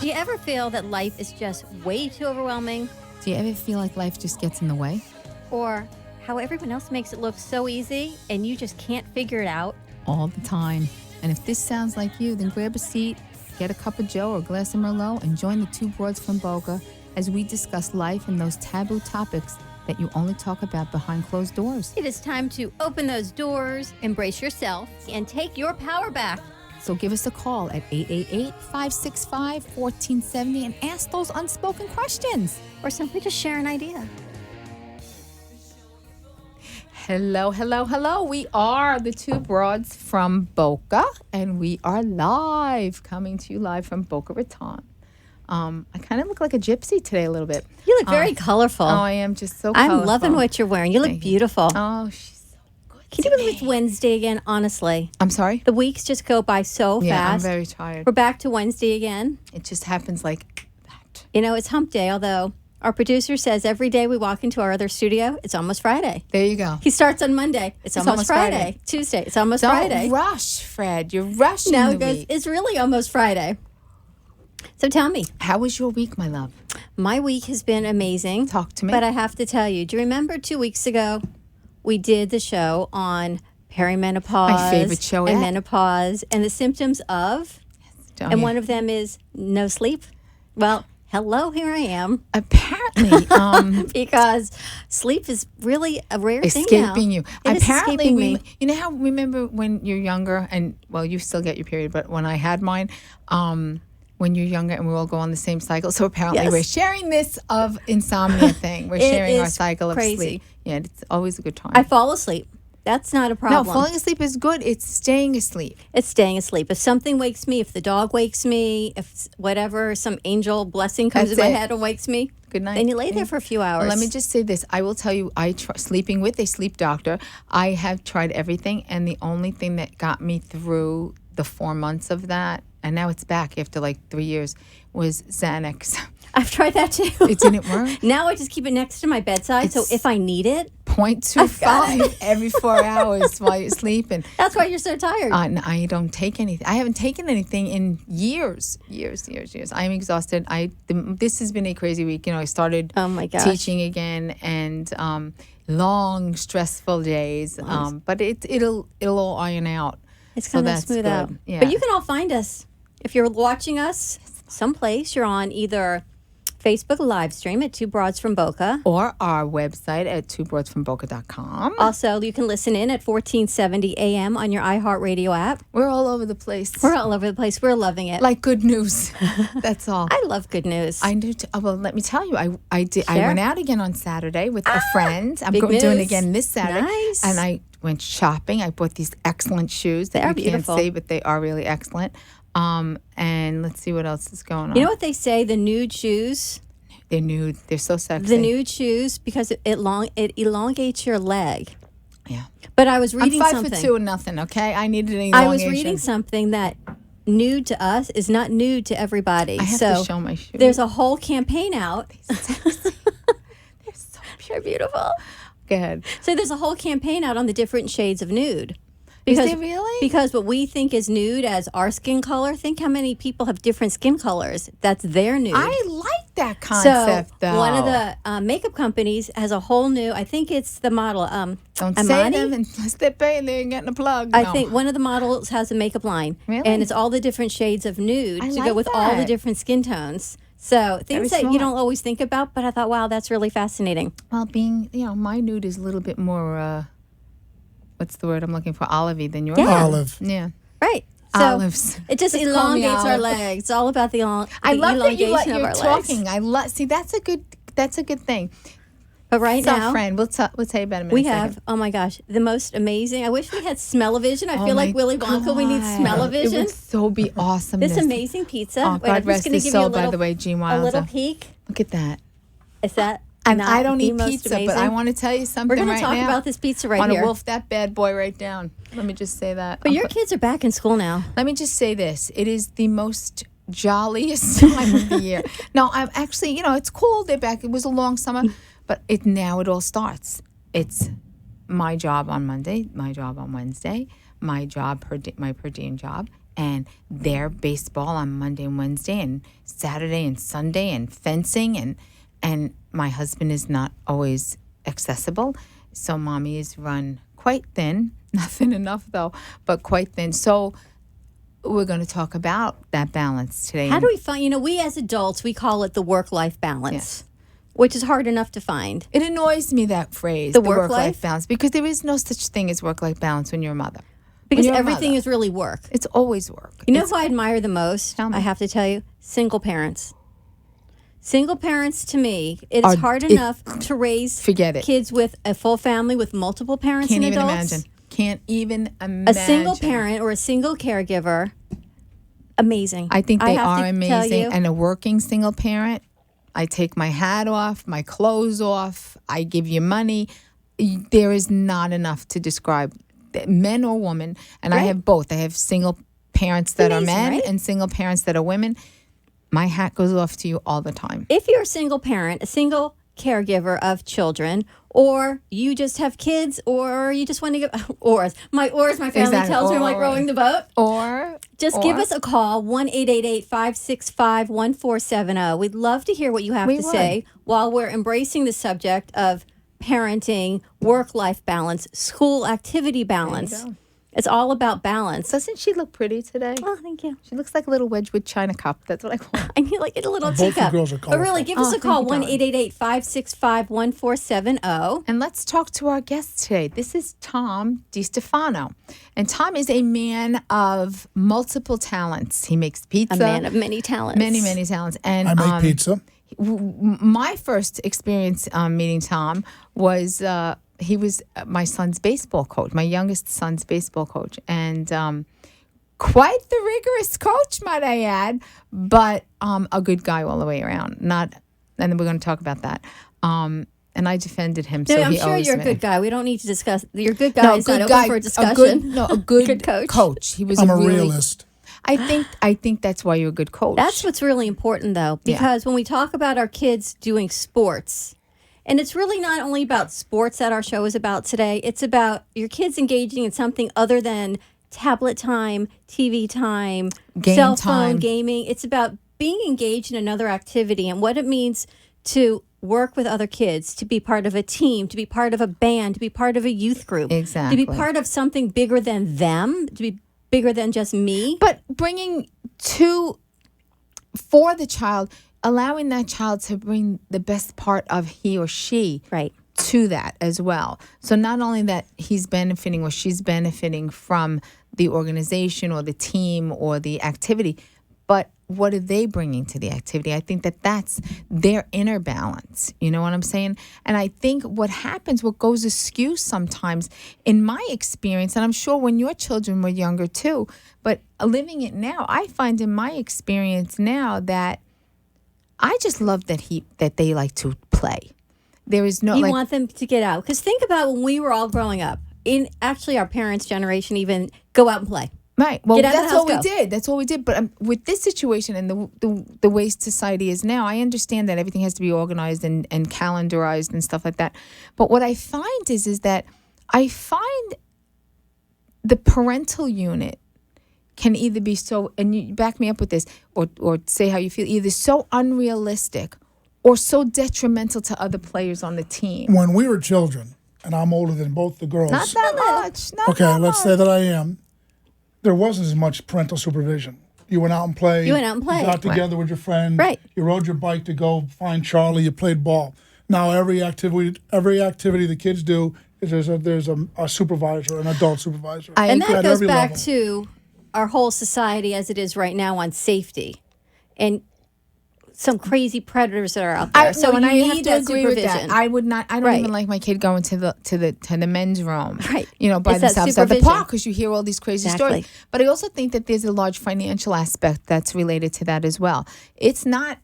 Do you ever feel that life is just way too overwhelming? Do you ever feel like life just gets in the way? Or how everyone else makes it look so easy and you just can't figure it out? All the time. And if this sounds like you, then grab a seat, get a cup of Joe or a glass of Merlot, and join the two broads from Boca as we discuss life and those taboo topics that you only talk about behind closed doors. It is time to open those doors, embrace yourself, and take your power back. So give us a call at 888-565-1470 and ask those unspoken questions. Or simply just share an idea. Hello, hello, hello. We are the two broads from Boca, and we are live, coming to you live from Boca Raton. I kind of look like a gypsy today a little bit. You look very colorful. Oh, I am just so colorful. I'm loving what you're wearing. You look Thank beautiful. Oh, she's so good. Can you believe it's Wednesday again, honestly? I'm sorry? The weeks just go by so Yeah, fast. I'm very tired. We're back to Wednesday again. It just happens like that. You know, it's hump day, although our producer says every day we walk into our other studio, it's almost Friday. There you go. He starts on Monday. It's almost Friday. Tuesday. It's almost Friday. Don't rush, Fred. You're rushing Now the it goes, week. it's really almost Friday. So tell me. How was your week, my love? My week has been amazing. Talk to me. But I have to tell you, do you remember 2 weeks ago we did the show on perimenopause? My favorite show and yet. menopause and the symptoms of, and one of them is no sleep. Well, hello, here I am. Apparently, Because sleep is really a rare thing now. escaping you. It is Apparently, escaping me. you know how, remember when you're younger, and well, you still get your period, but when I had mine, when you're younger and we all go on the same cycle. So apparently Yes. we're sharing this of insomnia thing. We're It sharing our is cycle of crazy. sleep. Yeah, it's always a good time. I fall asleep. That's not a problem. No, falling asleep is good. It's staying asleep. It's staying asleep. If something wakes me, if the dog wakes me, if whatever, some angel blessing comes That's in my it. head and wakes me, Good night. then you lay there for a few hours. Well, let me just say this. I will tell you, sleeping with a sleep doctor, I have tried everything, and the only thing that got me through the 4 months of that, and now it's back after like 3 years, was Xanax. I've tried that too. It didn't work. Now I just keep it next to my bedside, so if I need it, 0.25 every 4 hours while you're sleeping. that's why you're so tired. I don't take anything. I haven't taken anything in years. I'm exhausted. This has been a crazy week. You know, I started Oh my gosh. teaching again, and long, stressful days. But it'll all iron out. It's So going to that's smooth good. out. Yeah. But you can all find us. If you're watching us someplace, you're on either Facebook live stream at Two Broads from Boca. Or our website at twobroadsfromboca.com. Also, you can listen in at 1470 AM on your iHeartRadio app. We're all over the place. We're all over the place. We're loving it. like good news. That's all. I love good news. I do. Well, let me tell you, I did. I Sure. went out again on Saturday with a friend. I'm big doing it news. again this Saturday. Nice. And I went shopping. I bought these excellent shoes that They are you beautiful. can't say, but they are really excellent. And let's see what else is going on. You know what they say? The nude shoes. They're nude. They're so sexy. The nude shoes because it elongates your leg. Yeah. But I was reading I'm 5'2" something. and nothing. Okay, I needed an I was elongation. reading something that nude to us is not nude to everybody. I have so to show my shoes. there's a whole campaign out. They're so They're beautiful. Go ahead. So there's a whole campaign out on the different shades of nude. Is there really? Because what we think is nude as our skin color, think how many people have different skin colors. That's their nude. I like that concept, so though. one of the makeup companies has a whole new, I think it's the model. Don't Amani? say them unless they're paying. They ain't getting a plug. I No. think one of the models has a makeup line. Really? And it's all the different shades of nude I to like go with all the that. different skin tones. So things Very that you smart. don't always think about, but I thought, wow, that's really fascinating. Well, my nude is a little bit more, what's the word I'm looking for? Olivey than yours. Yeah. Olive. Yeah. Right. So Olives. it just Just call me elongates our Olive. legs. It's all about the I love that elongation of you're our talking. legs. See, that's a good thing. But right So, now, friend, we'll tell you about it in a minute. we have, oh my gosh, the most amazing. I wish we had smell-o-vision. I feel like Willy Wonka, we need It smell-o-vision. would so be awesome. This amazing pizza. Oh, Wait, God I'm just rest going to his give soul, you a little, by the way, Gene a little Wilder. peek. Look at that. Is that And not I don't the eat most pizza, but amazing? I want to tell you something We're going right to talk now. about this pizza I right want to here. wolf that bad boy right down. Let me just say that. But your kids are back in school now. Let me just say this. It is the most jolliest time of the year. No, I'm actually, it's cool. They're back. It was a long summer, but now it all starts. It's my job on Monday, my job on Wednesday, my per diem job, and their baseball on Monday and Wednesday and Saturday and Sunday and fencing and my husband is not always accessible. So mommy is run quite thin, not thin enough though, but quite thin. So we're going to talk about that balance today. How do we find, we as adults, we call it the work-life balance, Yes. which is hard enough to find. It annoys me, that phrase, The the work-life? work-life balance, because there is no such thing as work-life balance when you're a mother. Because When you're a everything mother, is really work. it's always work. You know It's- who I admire the most? Tell me. I have to tell you, single parents. Single parents, to me, it is Are- hard it- enough to raise Forget it. kids with a full family with multiple parents Can't and even adults. imagine. Can't even imagine. A single parent or a single caregiver, amazing. I think they have are to tell amazing. you, And a working single parent, I take my hat off, my clothes off, I give you money. There is not enough to describe men or women. And I Right. have both. I have single parents that are Amazing, men right? and single parents that are women. My hat goes off to you all the time. if you're a single parent, a single caregiver of children, or you just have kids, or you just want to get oars. My family Exactly. tells me I'm like Or- rowing the boat. Or Just give us a call, 1-888-565-1470. We'd love to hear what you have We to would. say while we're embracing the subject of parenting, work-life balance, school activity balance. go. It's all about balance. Doesn't she look pretty today? Oh, thank you. She looks like a little Wedgwood china cup. That's what I call her. I need like a little Both your teacup. girls are But really, colorful. give us Oh, a thank call, you, darling. 1-888-565-1470. And let's talk to our guest today. This is Tom DiStefano. And Tom is a man of multiple talents. He makes pizza. A man of many talents. many, many talents. And I make pizza. my first experience meeting Tom was he was my son's baseball coach, my youngest son's baseball coach, and quite the rigorous coach, might I add, but a good guy all the way around. Not, and then we're going to talk about that. And I defended him, No, so I'm he sure owes you're a me. good guy. We don't need to discuss. You're a good guy. It's not open for discussion. A good Good coach. coach. He was I'm a really, realist. I think that's why you're a good coach. That's what's really important, though, Yeah. because when we talk about our kids doing sports, and it's really not only about sports that our show is about today, it's about your kids engaging in something other than tablet time, TV time, Game cell phone time. gaming. It's about being engaged in another activity and what it means to work with other kids, to be part of a team, to be part of a band, to be part of a youth group, Exactly. to be part of something bigger than them, to be bigger than just me. But bringing for the child, allowing that child to bring the best part of he or she Right. to that as well. So not only that he's benefiting or she's benefiting from the organization or the team or the activity, but what are they bringing to the activity? I think that that's their inner balance. You know what I'm saying? And I think what happens, what goes askew sometimes, in my experience, and I'm sure when your children were younger too, but living it now, I find in my experience now that I just love that they like to play. There is no You like want them to get out. Because think about when we were all growing up. In actually our parents' generation, even go out and play. right. Well, Get out of the that's house, what we go. did. That's what we did. But with this situation and the way society is now, I understand that everything has to be organized and calendarized and stuff like that. But what I find is that I find the parental unit can either be so, and you back me up with this, or say how you feel, either so unrealistic or so detrimental to other players on the team. When we were children, and I'm older than both the girls. Not that much. Not Okay, that let's much. say that I am. There wasn't as much parental supervision. You went out and played. You went out and played. You got together with your friend. Right. You rode your bike to go find Charlie. You played ball. Now every activity the kids do is there's a supervisor, an adult supervisor. I And agree. that At goes every back level. to our whole society as it is right now on safety and some crazy predators that are out there. So and you I need have to that agree supervision. with that. I would not. I don't Right. even like my kid going to the men's room. Right. You know, by It's that themselves at the supervision. park because you hear all these crazy Exactly. stories. But I also think that there's a large financial aspect that's related to that as well. It's not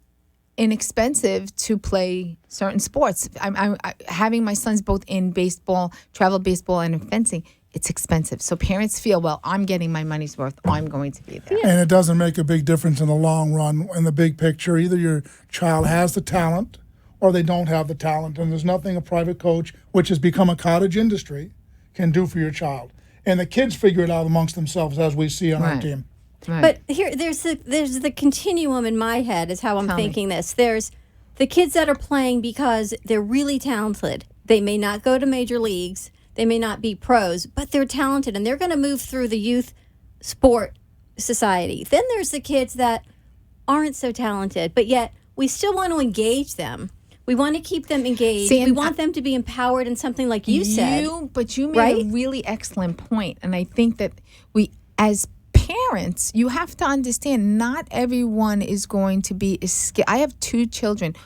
inexpensive to play certain sports. I'm having my sons both in baseball, travel baseball, and in fencing. It's expensive. So parents feel, well, I'm getting my money's worth. I'm going to be there. And it doesn't make a big difference in the long run, in the big picture. Either your child has the talent or they don't have the talent. And there's nothing a private coach, which has become a cottage industry, can do for your child. And the kids figure it out amongst themselves, as we see on our Right. team. Right. But here, there's the continuum in my head is how I'm Tell me. thinking this. There's the kids that are playing because they're really talented. They may not go to major leagues. They may not be pros, but they're talented, and they're going to move through the youth sport society. Then there's the kids that aren't so talented, but yet we still want to engage them. We want to keep them engaged. See, We and want them to be empowered in something like you said. But you made right? a really excellent point, and I think that we, as parents, you have to understand not everyone is going to be as skilled. I have two children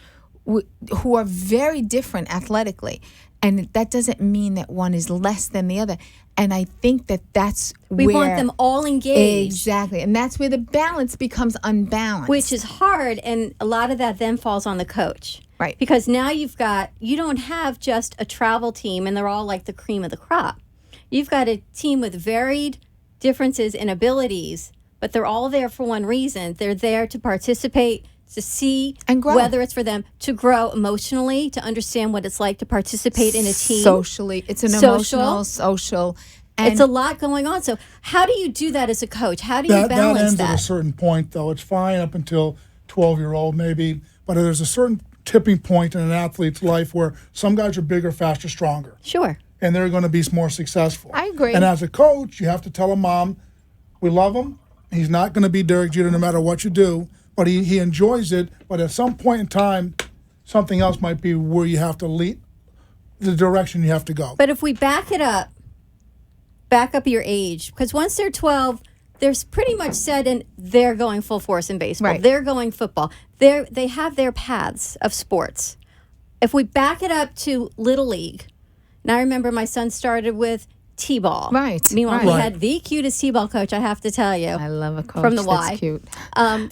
who are very different athletically, and that doesn't mean that one is less than the other. And I think that that's We where want them all engaged. exactly, and that's where the balance becomes unbalanced, Which is hard, and a lot of that then falls on the coach. Right. Because now you don't have just a travel team and they're all like the cream of the crop. You've got a team with varied differences in abilities, but they're all there for one reason. They're there to participate, to see And grow. whether it's for them to grow emotionally, to understand what it's like to participate in a team. socially. It's an Social. emotional, social. And It's a lot going on. So how do you do that as a coach? How do you That balance ends that? at a certain point, though. It's fine up until 12-year-old maybe, but there's a certain tipping point in an athlete's life where some guys are bigger, faster, stronger, Sure. and they're going to be more successful. I agree. And as a coach, you have to tell a mom, we love him. He's not going to be Derek Jeter no matter what you do, but he enjoys it. But at some point in time, something else might be where you have to lead the direction you have to go. But if we back up your age, because once they're 12, they're pretty much set and they're going full force in baseball. Right. They're going football. They have their paths of sports. If we back it up to Little League, and I remember my son started with T-ball. Right, Meanwhile, right. he had the cutest T-ball coach, I have to tell you. I love a coach From the that's Y. cute.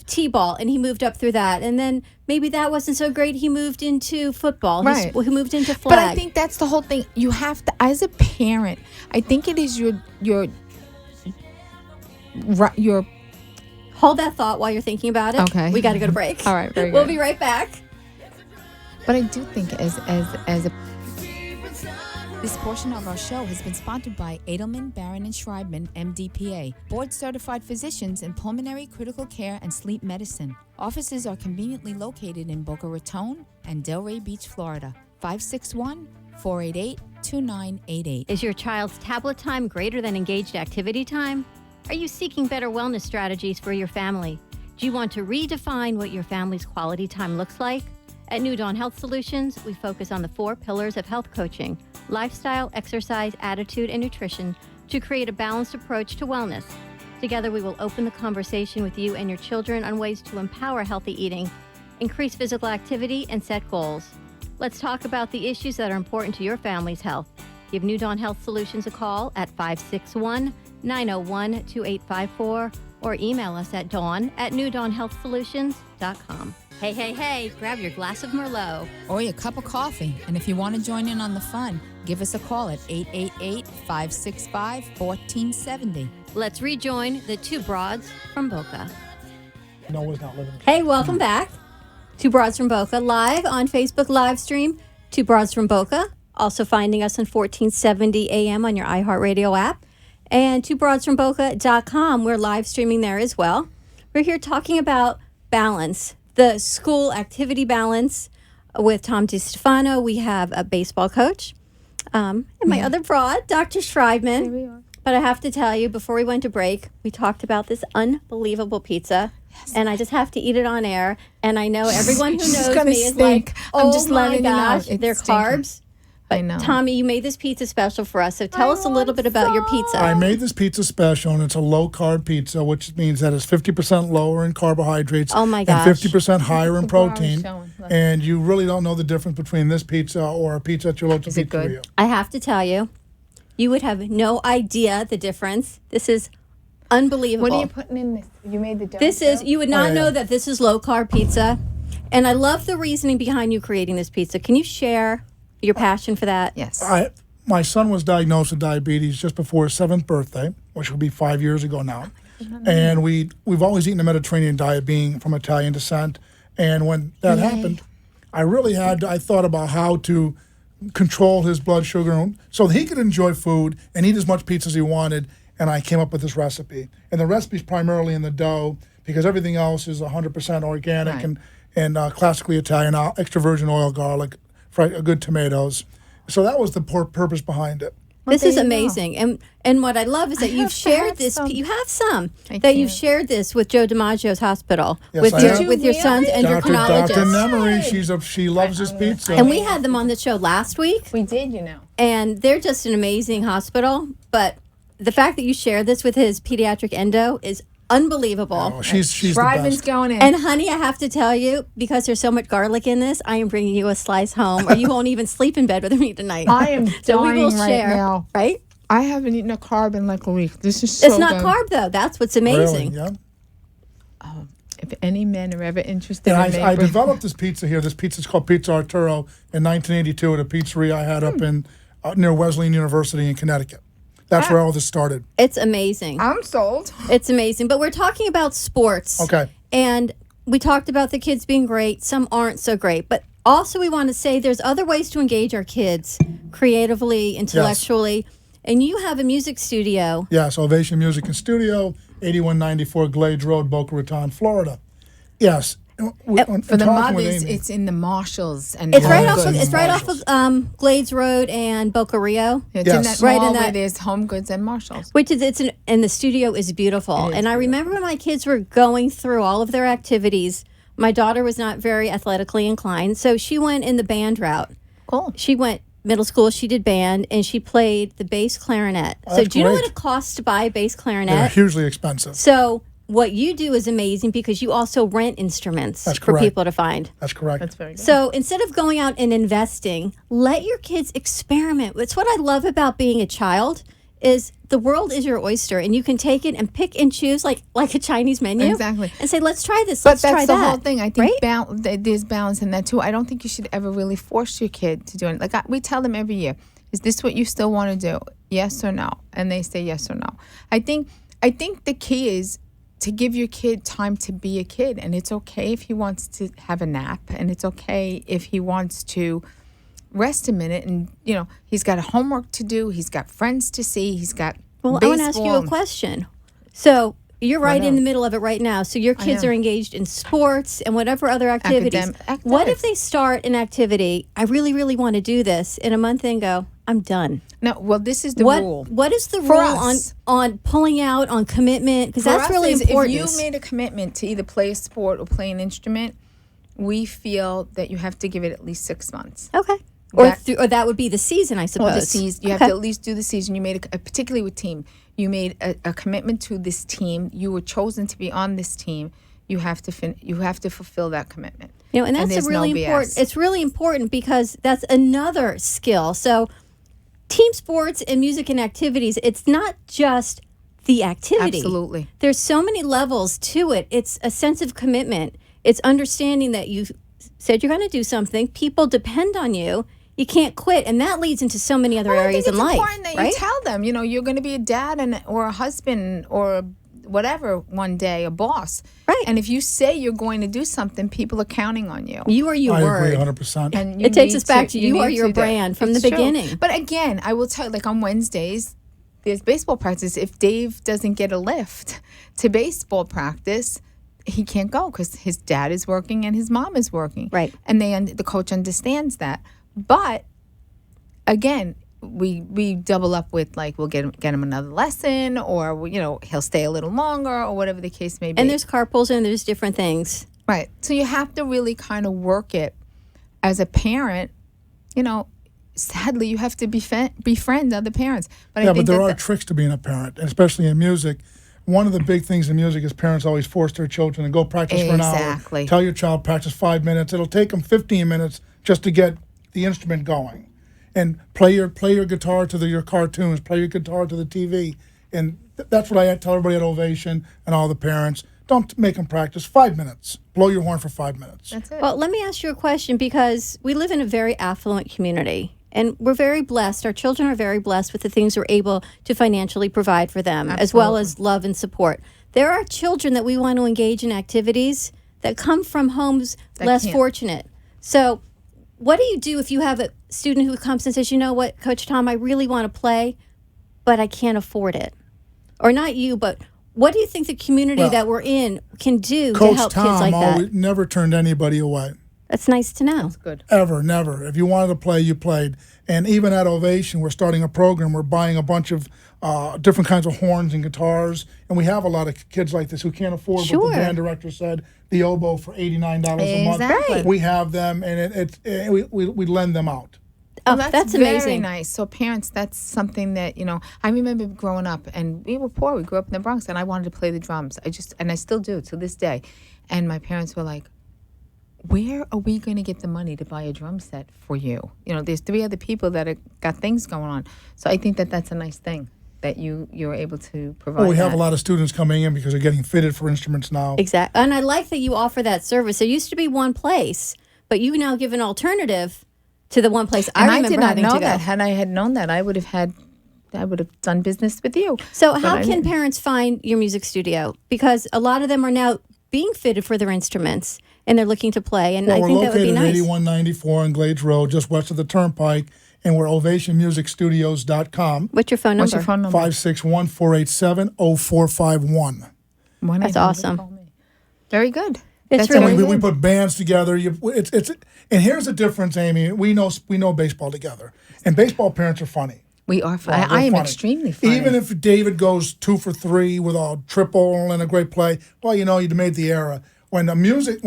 T-ball, and he moved up through that. And then maybe that wasn't so great. He moved into football. Right. He moved into flag. But I think that's the whole thing. You have to, as a parent, I think it is your Hold that thought while you're thinking about it. Okay. We got to go to break. All right, very We'll good. be right back. But I do think as a this portion of our show has been sponsored by Edelman, Barron, and Schreibman, MD-PA, board-certified physicians in pulmonary, critical care, and sleep medicine. Offices are conveniently located in Boca Raton and Delray Beach, Florida. 561-488-2988. Is your child's tablet time greater than engaged activity time? Are you seeking better wellness strategies for your family? Do you want to redefine what your family's quality time looks like? At New Dawn Health Solutions, we focus on the 4 pillars of health coaching: lifestyle, exercise, attitude, and nutrition to create a balanced approach to wellness. Together, we will open the conversation with you and your children on ways to empower healthy eating, increase physical activity, and set goals. Let's talk about the issues that are important to your family's health. Give New Dawn Health Solutions a call at 561-901-2854 or email us at dawn@newdawnhealthsolutions.com. Hey, grab your glass of Merlot. Or your cup of coffee. And if you want to join in on the fun, give us a call at 888-565-1470. Let's rejoin the two broads from Boca. Noah's not living. Hey, welcome back. Two Broads from Boca, live on Facebook live stream. Two Broads from Boca, also finding us on 1470 AM on your iHeartRadio app. And twobroadsfromboca.com, we're live streaming there as well. We're here talking about balance, the school activity balance with Tom DiStefano. We have a baseball coach. And my other broad, Dr. Schreibman. Here we are. But I have to tell you, before we went to break, we talked about this unbelievable pizza. And I just have to eat it on air. And I know everyone who It's knows gonna me is stink. like, I'm oh just my letting you know, gosh, it's they're stinking. carbs. I know. Tommy, you made this pizza special for us. So tell us a little bit about your pizza. I made this pizza special, and it's a low-carb pizza, which means that it's 50% lower in carbohydrates Oh, my and gosh. 50% higher in Wow, it's protein. showing. Look. And you really don't know the difference between this pizza or a pizza at your local Is it good? pizzeria. I have to tell you, you would have no idea the difference. This is unbelievable. What are you putting in this? You made the dough? This is, you would not yeah. know that this is low carb pizza. And I love the reasoning behind you creating this pizza. Can you share your passion for that? Yes. My son was diagnosed with diabetes just before his 7th birthday, which will be 5 years ago now. And we've always eaten a Mediterranean diet, being from Italian descent. And when that happened, I thought about how to control his blood sugar so that he could enjoy food and eat as much pizza as he wanted. and I came up with this recipe. And the recipe is primarily in the dough because everything else is 100% organic Right. and classically Italian, extra virgin oil, garlic, good tomatoes. So that was the purpose behind it. This there is you go. amazing, and what I love is that you've have to shared have this. some. You have some I that you've can't. shared this with Joe DiMaggio's hospital Yes, with I your have. Did with your you sons really? and your Dr. chronologist. Nemery, she loves this pizza. And we had them on the show last week, We did, you know. and they're just an amazing hospital. But the fact that you share this with his pediatric endo is unbelievable. Oh, she's the Shriven's best. going in. And honey, I have to tell you, because there's so much garlic in this, I am bringing you a slice home, or you won't even sleep in bed with me tonight. I am So we will dying right share, now. right? I haven't eaten a carb in like a week. This is so It's not good. carb though. That's what's Really, amazing. yeah. If any men are ever interested And in I developed this pizza here. This pizza is called Pizza Arturo in 1982 at a pizzeria I had up in near Wesleyan University in Connecticut. That's where all this started. It's amazing. I'm sold. It's amazing. But we're talking about sports. Okay. And we talked about the kids being great. Some aren't so great. But also we want to say there's other ways to engage our kids creatively, intellectually. And you have a music studio. Yes, Ovation Music and Studio, 8194 Glades Road, Boca Raton, Florida. Yes. For the mothers, it's in the Marshalls and It's right Yeah, off it's of in it's right off Marshalls. of Glades Road and Boca Rio. It's Yes. in that Right mall in where that- there's Home Goods and Marshalls. Which is and the studio is beautiful. It is And I remember when my kids were going through all of their activities, my daughter was not very athletically inclined, so she went in the band route. Cool. She went middle school, she did band, and she played the bass clarinet. So that's do you know what great. it costs to buy a bass They're clarinet? hugely expensive. So what you do is amazing because you also rent instruments That's for correct. people to find. That's correct. That's very good. So instead of going out and investing, let your kids experiment. It's what I love about being a child is the world is your oyster, and you can take it and pick and choose like a Chinese menu. Exactly. And say, let's try this. But Let's try that's the that. whole thing. I think right? there's balance in that too. I don't think you should ever really force your kid to do it. Like we tell them every year, is this what you still want to do? Yes or no? And they say yes or no. I think the key is to give your kid time to be a kid, and it's okay if he wants to have a nap, and it's okay if he wants to rest a minute, and he's got homework to do, he's got friends to see, he's got Well, I baseball. want to ask you a question. So you're right in know. the middle of it right now. So your kids am. are engaged in sports and whatever other activities. Academic- What if academics. they start an activity? I really, really want to do this in a month and go, I'm done. No, well, this is the What rule. What is the For rule us. on pulling out on commitment? Because For that's us really is important. If you made a commitment to either play a sport or play an instrument, we feel that you have to give it at least 6 months. okay. That- Or that would be the season, I suppose. Or the season, you have to at least do the season. You made particularly with team, you made a commitment to this team. You were chosen to be on this team. You have to fulfill that commitment. And that's there's a really no important. BS. It's really important because that's another skill. So, team sports and music and activities. It's not just the activity. Absolutely. There's so many levels to it. It's a sense of commitment. It's understanding that you said you're going to do something. People depend on you. You can't quit, and that leads into so many other Well, areas I think in it's life. important that right? you tell them. You're going to be a dad or a husband or whatever one day, a boss. Right. And if you say you're going to do something, people are counting on you. You are your I word. agree 100%. And It takes need us back to you need are your to do- brand from the It's true. beginning. But again, I will tell you, like on Wednesdays, there's baseball practice. If Dave doesn't get a lift to baseball practice, he can't go because his dad is working and his mom is working. Right. And the coach understands that. But again, we double up with like we'll get him another lesson, or he'll stay a little longer, or whatever the case may be. And there's carpools and there's different things. Right. So you have to really kind of work it as a parent. Sadly, you have to befriend other parents. But Yeah, I think but there that are tricks to being a parent, and especially in music. One of the big things in music is parents always force their children to go practice for an hour. Exactly. Tell your child practice 5 minutes. It'll take them 15 minutes just to get the instrument going. And play your guitar to your cartoons. Play your guitar to the TV. And that's what I tell everybody at Ovation and all the parents. Don't make them practice 5 minutes. Blow your horn for 5 minutes. that's it. Well, let me ask you a question because we live in a very affluent community and we're very blessed. Our children are very blessed with the things we're able to financially provide for them, as well as love and support. There are children that we want to engage in activities that come from homes less can't. fortunate. So, what do you do if you have a student who comes and says, you know what, Coach Tom, I really want to play, but I can't afford it? or not you, but what do you think the community Well, that we're in can do to Coach help Tom kids like that? always never turned anybody away. That's nice to know. Good. Ever, never. If you wanted to play, you played. And even at Ovation, we're starting a program. We're buying a bunch of different kinds of horns and guitars. And we have a lot of kids like this who can't afford what Sure. the band director said, the oboe for $89 a month. Exactly. Right. We have them, and we lend them out. Oh, Well, that's very amazing. nice. So parents, that's something that, I remember growing up, and we were poor. We grew up in the Bronx, and I wanted to play the drums. And I still do to this day. And my parents were like, where are we going to get the money to buy a drum set for you? There's 3 other people that got things going on. So I think that that's a nice thing that you're able to provide. Well, we have that. a lot of students coming in because they're getting fitted for instruments now. Exactly. And I like that you offer that service. There used to be one place, but you now give an alternative to the one place. And I I remember did not having know to go. that. Had I had known that, I would have done business with you. So But how I can didn't. parents find your music studio? Because a lot of them are now being fitted for their instruments and they're looking to play. And Well, I we're think that would be located at nice. 8194 on Glades Road, just west of the Turnpike, and we're ovationmusicstudios.com. What's your phone number? What's your phone number? 561-487-0451. 1-800 awesome. call me. Very good. It's That's really We amazing. put bands together. And here's the difference, Amy. We know baseball together, and baseball parents are funny. We are. Well, I they're am funny. extremely funny. Even if David goes 2 for 3 with a triple and a great play, well, you made the error. When a music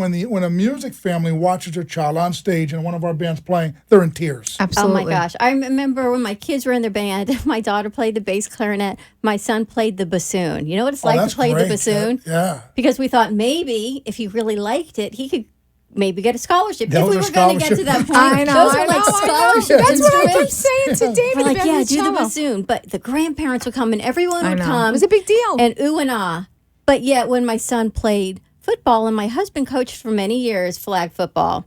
family watches their child on stage and one of our bands playing, they're in tears. Absolutely. Oh my gosh. I remember when my kids were in their band, my daughter played the bass clarinet, my son played the bassoon. You know what it's like that's to play great. the bassoon? Yeah. Because we thought maybe if he really liked it, he could maybe get a scholarship. That if we was a were going to get to scholarship. that point. I know. Those I are like know, I know. scholarship That's what I kept instruments. saying to David We're like, about yeah, the do the cello. bassoon. But the grandparents would come and everyone I would know. come. It was a big deal. And ooh and ah. But yet when my son played football and my husband coached for many years flag football,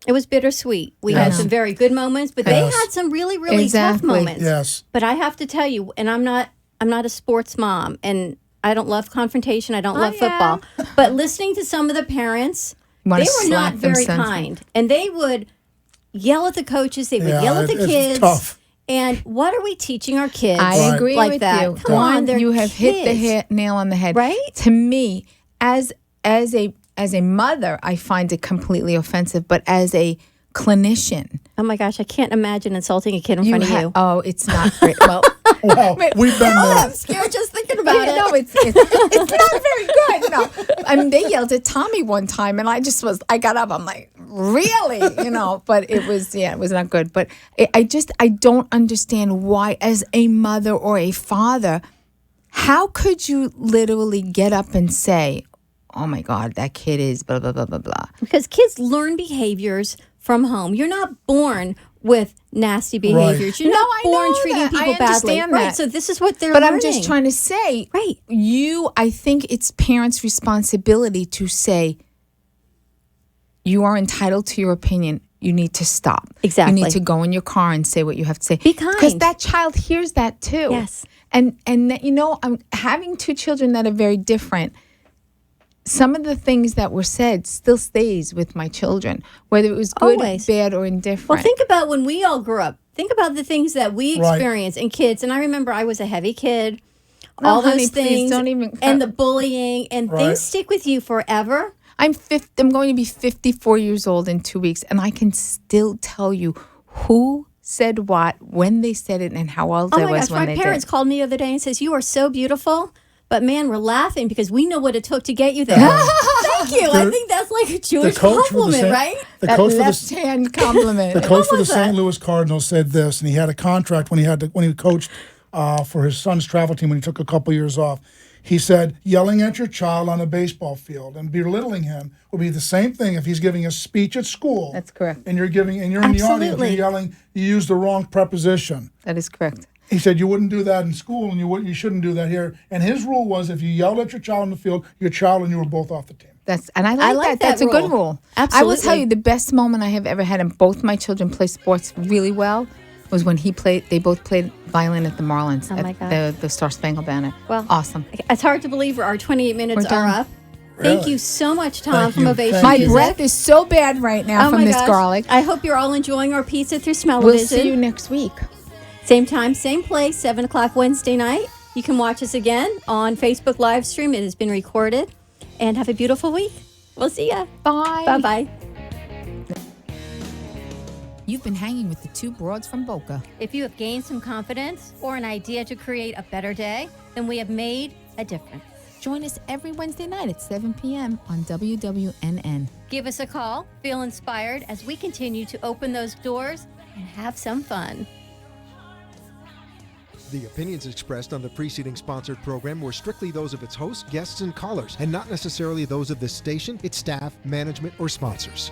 it was bittersweet. We had Yes. some very good moments, but they Yes. had some really, really tough Exactly. moments. Yes. But I have to tell you, and I'm not a sports mom, and I don't love confrontation. I don't love yeah. football. But listening to some of the parents, Wanna they were not slap them very senseless. kind, and they would yell at the coaches. They would Yeah, yell at the it's kids. tough. And what are we teaching our kids? I Right. agree like with that? you. Come on, Dawn, they're you have hit the kids. nail on the head. Right? To me, as a mother, I find it completely offensive. But as a clinician, Oh my gosh, I can't imagine insulting a kid in front of you. Oh, it's not great. Well, Well, we've been there. I'm scared just thinking about it. no, it's not very good. No, I mean they yelled at Tommy one time, and I got up. I'm like, really, But it was not good. But I don't understand why, as a mother or a father, how could you literally get up and say, "Oh my God, that kid is blah blah blah blah blah." Because kids learn behaviors from home. You're not born with nasty behaviors. You're No, not I born know treating that. people I badly. understand Right. that. So this is what they're But learning. I'm just trying to say, Right. I think it's parents' responsibility to say, you are entitled to your opinion. You need to stop. Exactly. You need to go in your car and say what you have to say. Be kind. Because that child hears that too. Yes. And I'm having 2 children that are very different. Some of the things that were said still stays with my children, whether it was good, Always. bad, or indifferent. Well, think about when we all grew up. Think about the things that we Right. experienced in kids. And I remember I was a heavy kid. No, all honey, those please things. don't even- And the bullying. And Right. things stick with you forever. I'm going to be 54 years old in 2 weeks, and I can still tell you who said what, when they said it, and how old Oh I my was gosh, when my they parents did. called me the other day and says, "You are so beautiful." But man, we're laughing because we know what it took to get you there. Thank you. I think that's like a Jewish compliment, right? The That coach for the left-hand compliment. The coach for the was that? St. Louis Cardinals said this, and he had a contract when he coached for his son's travel team when he took a couple years off. He said, yelling at your child on a baseball field and belittling him would be the same thing if he's giving a speech at school. That's correct. And you're in the audience, Absolutely. you're yelling, you use the wrong preposition. That is correct. He said you wouldn't do that in school, and you shouldn't do that here. And his rule was if you yelled at your child in the field, your child and you were both off the team. I like that. That's a good rule. I will tell Absolutely. you the best moment I have ever had, and both my children play sports really well, was when they both played violin at the Marlins Oh my at the Star Spangled Banner. Well, awesome. It's hard to believe our 28 minutes We're are done. up. Thank Really? you so much, Tom, Thank from you. Ovation Thank My you. Music. breath is so bad right now Oh from my this gosh. garlic. I hope you're all enjoying our pizza through We'll Smell-O-Vision. see you next week. Same time, same place, 7 o'clock Wednesday night. You can watch us again on Facebook live stream. It has been recorded. And have a beautiful week. We'll see ya. Bye. Bye-bye. You've been hanging with the two broads from Boca. If you have gained some confidence or an idea to create a better day, then we have made a difference. Join us every Wednesday night at 7 p.m. on WWNN. Give us a call, feel inspired as we continue to open those doors and have some fun. The opinions expressed on the preceding sponsored program were strictly those of its hosts, guests, and callers, and not necessarily those of this station, its staff, management, or sponsors.